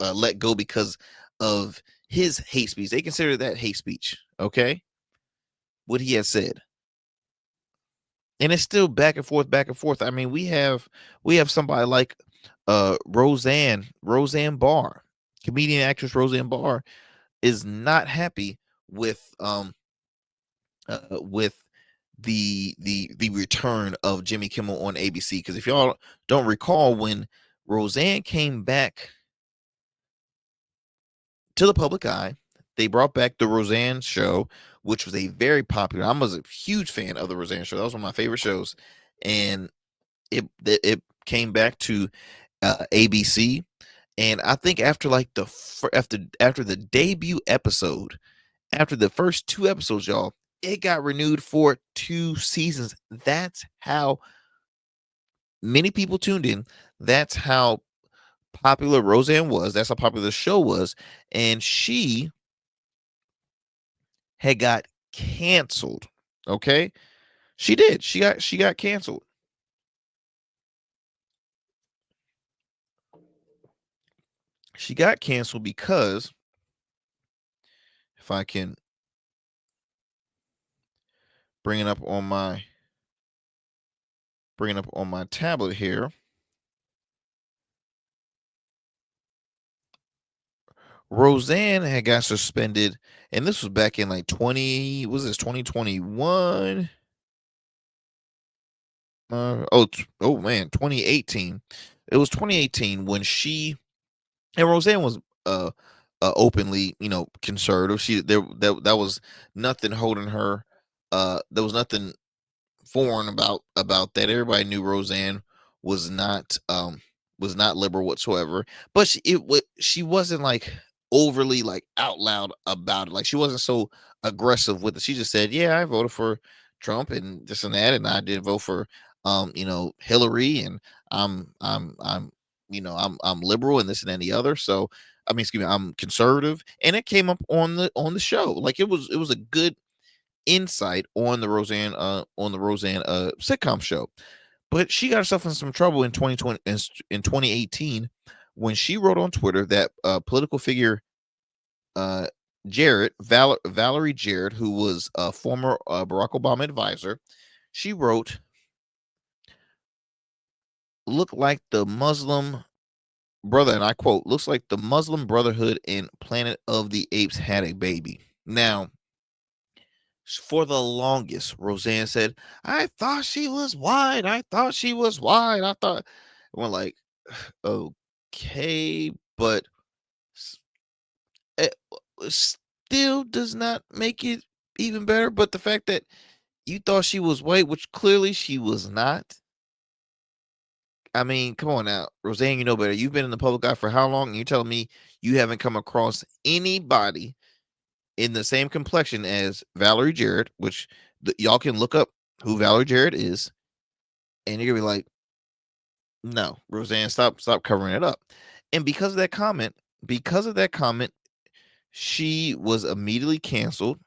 let go because of his hate speech. They consider that hate speech. Okay, what he has said. And it's still back and forth. I mean, we have somebody like Roseanne Barr, comedian actress Roseanne Barr, is not happy with the return of Jimmy Kimmel on ABC. Because if y'all don't recall, when Roseanne came back to the public eye, they brought back the Roseanne Show, which was a very popular. I was a huge fan of the Roseanne Show. That was one of my favorite shows, and it came back to ABC. And I think after the debut episode, after the first 2 episodes, y'all, it got renewed for 2 seasons. That's how many people tuned in. That's how popular Roseanne was. That's how popular the show was. And she had got canceled. Okay? She did. She got canceled. She got canceled because, if I can bring it up on my tablet here, Roseanne had got suspended, and this was back in like 2021? Oh man, 2018. It was 2018 when and Roseanne was openly, conservative. That was nothing holding her. There was nothing foreign about that. Everybody knew Roseanne was not liberal whatsoever. But she wasn't like overly like out loud about it. Like, she wasn't so aggressive with it. She just said, "Yeah, I voted for Trump and this and that, and I did vote for Hillary, and I'm liberal and this and that and the other. So I mean, excuse me, I'm conservative, and it came up on the show. Like it was a good insight on the Roseanne sitcom show. But she got herself in some trouble in 2018 when she wrote on Twitter that political figure Valerie Jarrett, who was a former Barack Obama advisor, she wrote, "Look like the Muslim brother," and I quote, "looks like the Muslim Brotherhood and Planet of the Apes had a baby." Now, for the longest, Roseanne said, "I thought she was white. I thought she was white. I thought," we're like, okay, but it still does not make it even better. But the fact that you thought she was white, which clearly she was not. I mean, come on now, Roseanne, you know better. You've been in the public eye for how long? And you're telling me you haven't come across anybody in the same complexion as Valerie Jarrett, which y'all can look up who Valerie Jarrett is, and you're gonna be like, no, Roseanne, stop covering it up. And because of that comment, she was immediately canceled.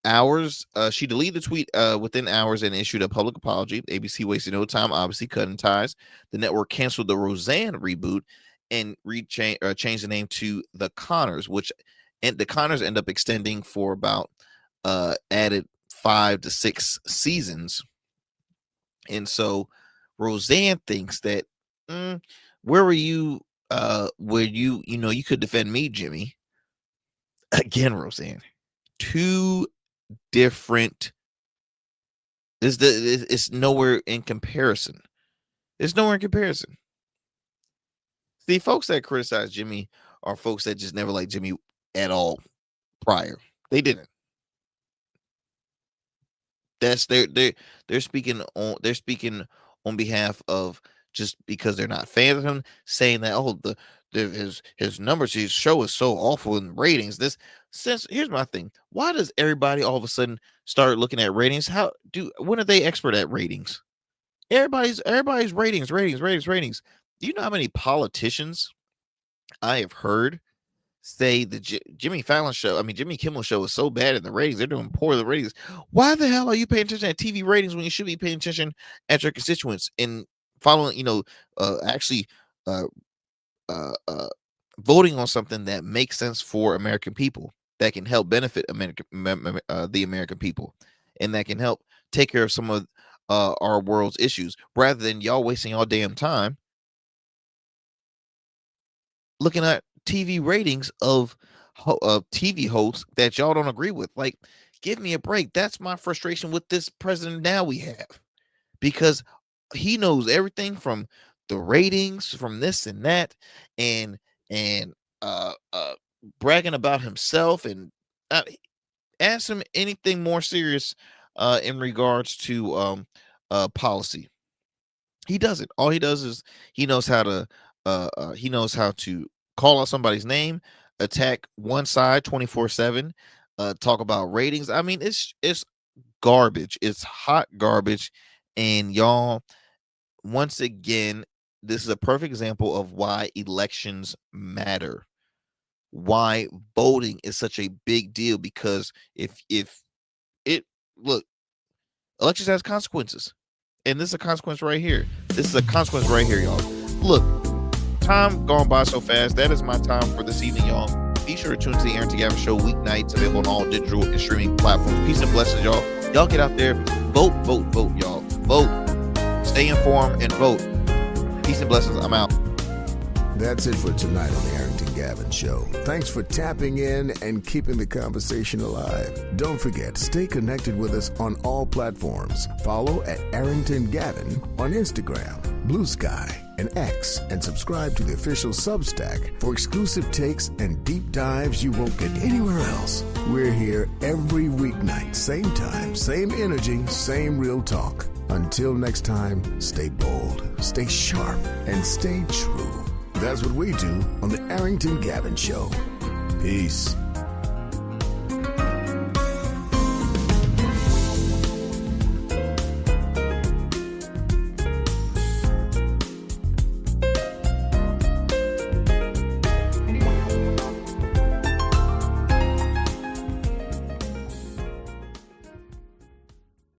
She deleted the tweet within hours and issued a public apology. ABC wasted no time, obviously cutting ties. The network canceled the Roseanne reboot and changed the name to The Connors, and The Connors end up extending for about added 5 to 6 seasons. And so Roseanne thinks that where were you where you could defend me, Jimmy? Again, Roseanne, two different. It's nowhere in comparison. It's nowhere in comparison. The folks that criticize Jimmy are folks that just never liked Jimmy at all prior. They didn't. That's they're speaking on behalf of, just because they're not fans of him, saying that his numbers, his show is so awful in ratings. Here's my thing. Why does everybody all of a sudden start looking at ratings? When are they expert at ratings? Everybody's ratings. Do you know how many politicians I have heard say the Jimmy Kimmel show is so bad in the ratings? They're doing poor in the ratings. Why the hell are you paying attention at TV ratings when you should be paying attention at your constituents and following, voting on something that makes sense for American people, that can help benefit the American people, and that can help take care of some of our world's issues, rather than y'all wasting all damn time looking at TV ratings of TV hosts that y'all don't agree with. Like, give me a break. That's my frustration with this president now we have, because he knows everything from the ratings, from this and that, and bragging about himself, and ask him anything more serious in regards to policy. He doesn't. All he does is he knows how to call out somebody's name, attack one side 24/7, talk about ratings. I mean, it's garbage. It's hot garbage. And y'all, once again, this is a perfect example of why elections matter, why voting is such a big deal, because elections has consequences, and this is a consequence right here. Y'all. Look, time gone by so fast. That is my time for this evening, y'all. Be sure to tune to the Arrington Gavin Show weeknights, available on all digital and streaming platforms. Peace and blessings, y'all. Y'all get out there, vote, y'all. Vote, stay informed, and vote. Peace and blessings. I'm out. That's it for tonight on the Arrington Gavin Show. Thanks for tapping in and keeping the conversation alive. Don't forget, stay connected with us on all platforms. Follow at Arrington Gavin on Instagram, Blue Sky, and X, and subscribe to the official Substack for exclusive takes and deep dives you won't get anywhere else. We're here every weeknight, same time, same energy, same real talk. Until next time, stay bold, stay sharp, and stay true. That's what we do on the Arrington Gavin Show. Peace.